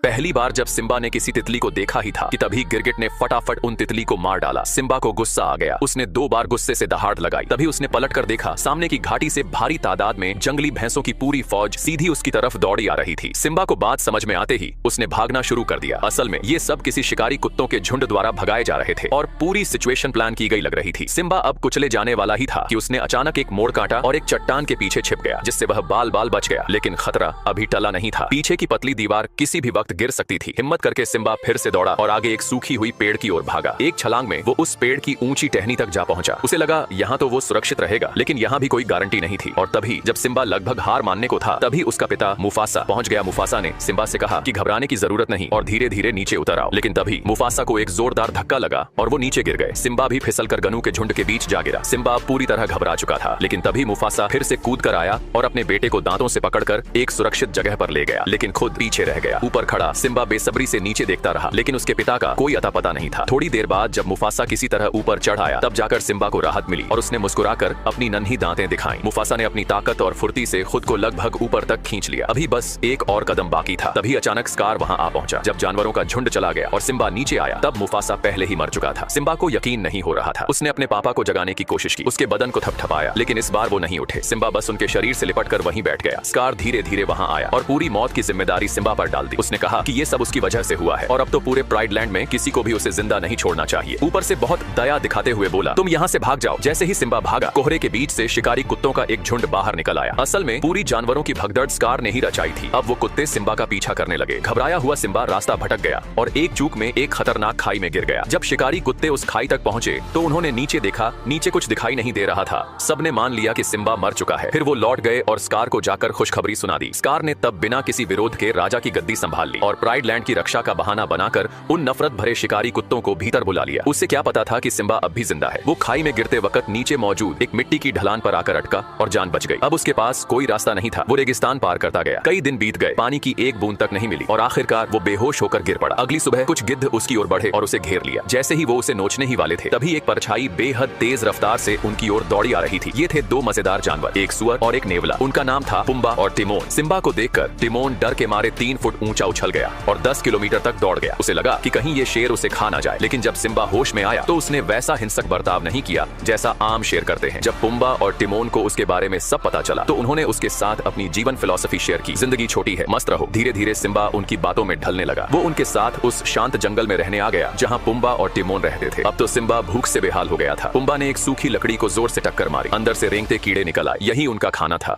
पहली बार जब सिम्बा ने किसी तितली को देखा ही था कि तभी गिरगिट ने फटाफट उन तितली को मार डाला। सिम्बा को गुस्सा आ गया। उसने 2 बार गुस्से से दहाड़ लगाई। तभी उसने पलट कर देखा, सामने की घाटी से भारी तादाद में जंगली भैंसों की पूरी फौज सीधी उसकी तरफ दौड़ी आ रही थी। सिम्बा को बात समझ में आते ही उसने भागना शुरू कर दिया। असल में ये सब किसी शिकारी कुत्तों के झुंड द्वारा भगाए जा रहे थे और पूरी सिचुएशन प्लान की गई लग रही थी। सिम्बा अब कुचले जाने वाला ही था कि उसने अचानक एक मोड़ काटा और एक चट्टान के पीछे छिप गया, जिससे वह बाल बाल बच गया। लेकिन खतरा अभी टला नहीं था। पीछे की पतली दीवार किसी भी वक्त गिर सकती थी। हिम्मत करके सिम्बा फिर से दौड़ा और आगे एक सूखी हुई पेड़ की ओर भागा। एक छलांग में वो उस पेड़ की ऊंची टहनी तक जा पहुंचा। उसे लगा यहाँ तो वो सुरक्षित रहेगा, लेकिन यहाँ भी कोई गारंटी नहीं थी। और तभी जब सिम्बा लगभग हार मानने को था, तभी उसका पिता मुफासा पहुंच गया। मुफासा ने सिम्बा से कहा कि घबराने की जरूरत नहीं और धीरे धीरे नीचे उतर आओ। लेकिन तभी मुफासा को एक जोरदार धक्का लगा और वो नीचे गिर गए। सिम्बा भी फिसलकर गनू के झुंड के बीच जा गिरा। सिम्बा पूरी तरह घबरा चुका था, लेकिन तभी मुफासा फिर से कूद कर आया और अपने बेटे को दांतों से पकड़कर एक सुरक्षित जगह पर ले गया, लेकिन खुद पीछे रह गया। ऊपर खड़ा सिम्बा बेसब्री से नीचे देखता रहा, लेकिन उसके पिता का कोई अता पता नहीं था। थोड़ी देर बाद जब मुफासा किसी तरह ऊपर चढ़ आया, तब जाकर सिम्बा को राहत मिली और उसने मुस्कुराकर अपनी नन्ही दांतें दिखाई। मुफासा ने अपनी ताकत और फुर्ती से खुद को लगभग ऊपर तक खींच लिया। अभी बस एक और कदम बाकी था। तभी अचानक स्कार वहां आ पहुंचा। जब जानवरों का झुंड चला गया और सिम्बा नीचे आया, तब मुफासा पहले ही मर चुका था। सिम्बा को यकीन नहीं हो रहा था। उसने अपने पापा को जगाने की कोशिश की, उसके बदन को थपथपाया, लेकिन इस बार वो नहीं उठे। सिम्बा बस उनके शरीर से लिपटकर वहीं बैठ गया। स्कार धीरे धीरे वहां आया और पूरी मौत की जिम्मेदारी सिम्बा पर डाल दी। उसने कहा कि ये सब उसकी वजह से हुआ है और अब तो पूरे प्राइड लैंड में किसी को भी उसे जिंदा नहीं छोड़ना चाहिए। ऊपर से बहुत दया दिखाते हुए बोला, तुम यहाँ से भाग जाओ। जैसे ही सिम्बा भागा, कोहरे के बीच से शिकारी कुत्तों का एक झुंड बाहर निकल आया। असल में पूरी जानवरों की भगदड़ स्कार ने ही रचाई थी। अब वो कुत्ते सिम्बा का पीछा करने लगे। घबराया हुआ सिम्बा रास्ता भटक गया और एक चूक में एक खतरनाक खाई में गिर गया। जब शिकारी कुत्ते उस खाई तक पहुंचे तो उन्होंने नीचे देखा। नीचे कुछ दिखाई नहीं दे रहा था। सबने मान लिया कि सिम्बा मर चुका है। फिर वो लौट गए और स्कार को जाकर खुशखबरी सुना दी। स्कार ने तब बिना किसी विरोध के राजा की गद्दी संभाल ली और प्राइड लैंड की रक्षा का बहाना बनाकर उन नफरत भरे शिकारी कुत्तों को भीतर बुला लिया। उसे क्या पता था कि सिम्बा अब भी जिंदा है। वो खाई में गिरते वक्त नीचे मौजूद एक मिट्टी की ढलान पर आकर अटका और जान बच गई। अब उसके पास कोई रास्ता नहीं था। वो रेगिस्तान पार करता गया। कई दिन बीत गए, पानी की एक बूंद तक नहीं मिली और आखिरकार वो बेहोश होकर गिर पड़ा। अगली सुबह कुछ गिद्ध उसकी ओर बढ़े और उसे घेर लिया। जैसे ही वो उसे नोचने ही वाले थे, तभी एक परछाई बेहद तेज रफ्तार से उनकी ओर दौड़ी आ रही थी। ये थे 2 मजेदार जानवर, एक सुअर और एक नेवला। उनका नाम था पुम्बा और टिमोन। सिम्बा को देखकर टिमोन डर के मारे 3 फुट ऊंचा उछल गया और 10 किलोमीटर तक दौड़ गया। उसे लगा कि कहीं ये शेर उसे खा ना जाए, लेकिन जब सिम्बा होश में आया तो उसने वैसा हिंसक बर्ताव नहीं किया जैसा आम शेर करते हैं। जब पुम्बा और टिमोन को उसके बारे में सब पता चला तो उन्होंने उसके साथ अपनी जीवन फिलॉसफी शेयर की। जिंदगी छोटी है, मस्त रहो। धीरे धीरे सिम्बा उनकी बातों में ढलने लगा। वो उनके साथ उस शांत जंगल में रहने आ गया जहाँ पुम्बा और टिमोन रहते थे। अब तो सिम्बा भूख से बेहाल हो गया था। पुम्बा ने एक सूखी लकड़ी को जोर से टक्कर मारी। अंदर से रेंगते कीड़े निकल आए। यही उनका खाना था।